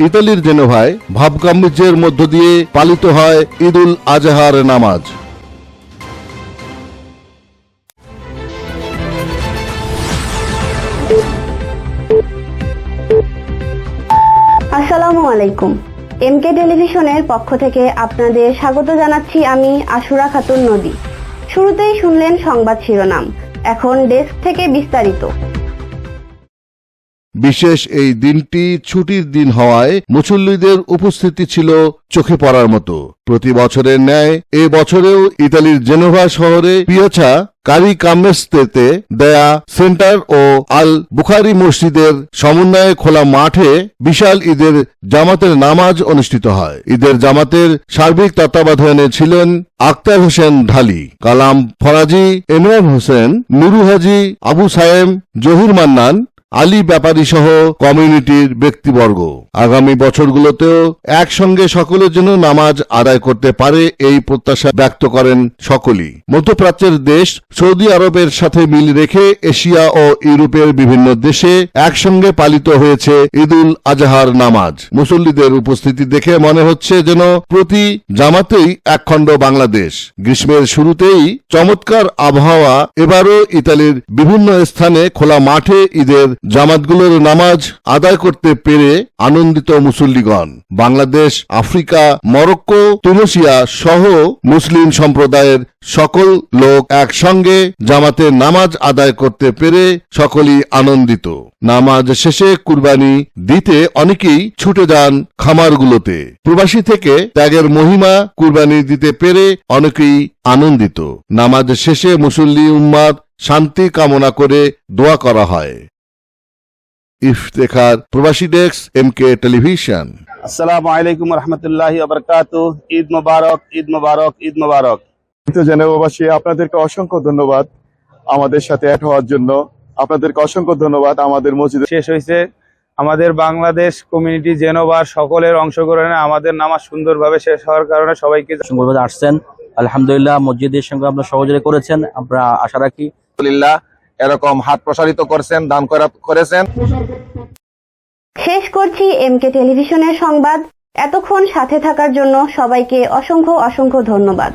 ইতালির জেনেভায় ভাবগাম্ভীর্যের মধ্য দিয়ে পালিত হয় ঈদুল আজহার নামাজ। আসসালামু আলাইকুম। এমকে টেলিভিশনের পক্ষ থেকে আপনাদের স্বাগত জানাচ্ছি আমি আশুরা খাতুন নদী। শুরুতেই শুনলেন সংবাদ শিরোনাম, এখন ডেস্ক থেকে বিস্তারিত। বিশেষ এই দিনটি ছুটির দিন হওয়ায় মুসল্লিদের উপস্থিতি ছিল চোখে পড়ার মতো। প্রতি বছরের ন্যায় এ বছরেও ইতালির জেনেভা শহরে পিয়াচা কারিকামেস্তেতে দেয়া সেন্টার ও আল বুখারি মসজিদের সমন্বয়ে খোলা মাঠে বিশাল ঈদের জামাতের নামাজ অনুষ্ঠিত হয়। ঈদের জামাতের সার্বিক তত্ত্বাবধানে ছিলেন আক্তার হোসেন ঢালি, কালাম ফরাজি, ইমরান হোসেন, নুরু হাজি, আবু সায়েম, জহির মান্নান, আলী ব্যাপারী সহ কমিউনিটির ব্যক্তিবর্গ। আগামী বছরগুলোতেও একসঙ্গে সকলের জন্য নামাজ আদায় করতে পারে এই প্রত্যাশা ব্যক্ত করেন সকলেই। মধ্যপ্রাচ্যের দেশ সৌদি আরবের সাথে মিল রেখে এশিয়া ও ইউরোপের বিভিন্ন দেশে একসঙ্গে পালিত হয়েছে ঈদুল আজহার নামাজ। মুসল্লিদের উপস্থিতি দেখে মনে হচ্ছে যেন প্রতি জামাতেই একখণ্ড বাংলাদেশ। গ্রীষ্মের শুরুতেই চমৎকার আবহাওয়া। এবারও ইতালির বিভিন্ন স্থানে খোলা মাঠে ঈদের জামাতগুলোর নামাজ আদায় করতে পেরে আনন্দিত মুসল্লিগণ। বাংলাদেশ, আফ্রিকা, মরক্কো, তুনিসিয়া সহ মুসলিম সম্প্রদায়ের সকল লোক একসঙ্গে জামাতের নামাজ আদায় করতে পেরে সকলেই আনন্দিত। নামাজ শেষে কুরবানি দিতে অনেকেই ছুটে যান খামারগুলোতে। প্রবাসী থেকে ত্যাগের মহিমা কুরবানি দিতে পেরে অনেকেই আনন্দিত। নামাজ শেষে মুসল্লি উম্মাদ শান্তি কামনা করে দোয়া করা হয়। ইফতেখার, প্রবাসী ডেস্ক, এমকে টেলিভিশন। আসসালামু আলাইকুম রহমতুল্লাহি ওয়া বারাকাতুহু। ঈদ মোবারক, ঈদ মোবারক, ঈদ মোবারক। জেনেভাবাসী, আপনাদেরকে অসংখ্য ধন্যবাদ আমাদের সাথে অ্যাড হওয়ার জন্য। আপনাদেরকে অসংখ্য ধন্যবাদ। আমাদের মসজিদ শেষ হয়েছে। আমাদের বাংলাদেশ কমিউনিটি জেনেভার সকলের অংশগ্রহণে আমাদের নামাজ সুন্দরভাবে শেষ হওয়ার কারণে সবাইকে সুন্দরভাবে আসছেন। আলহামদুলিল্লাহ, মসজিদের সঙ্গে আপনারা সহযোগিতা করেছেন, আমরা আশা রাখি আলহামদুলিল্লাহ এরকম হাত প্রসারিত করেছেন, দান করেছেন। শেষ করছি এমকে টেলিভিশনের সংবাদ। এতক্ষণ সাথে থাকার জন্য সবাইকে অসংখ্য ধন্যবাদ।